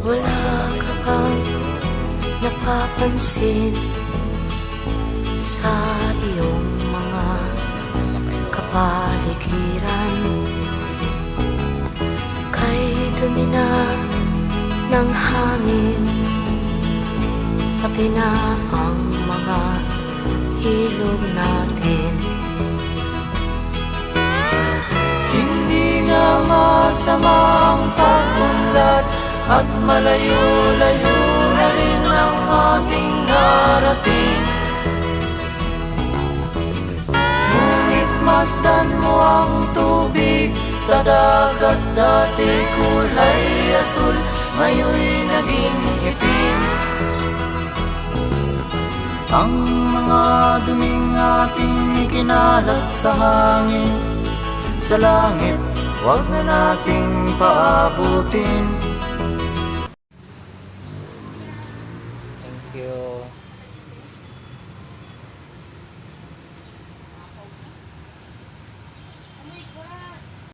Wala ka bang napapansin sa iyong mga kapaligiran? Kay dumi na ng hangin, pati na ang mga ilog natin. Hindi nga masamang pag-unlad at malayo-layo na rin ang ating narating. Ngunit masdan mo ang tubig sa dagat, dati kulay asul, ngayon'y naging itim. Ang mga duming ating ikinalat sa hangin, sa langit, huwag na nating paabutin. Thank you.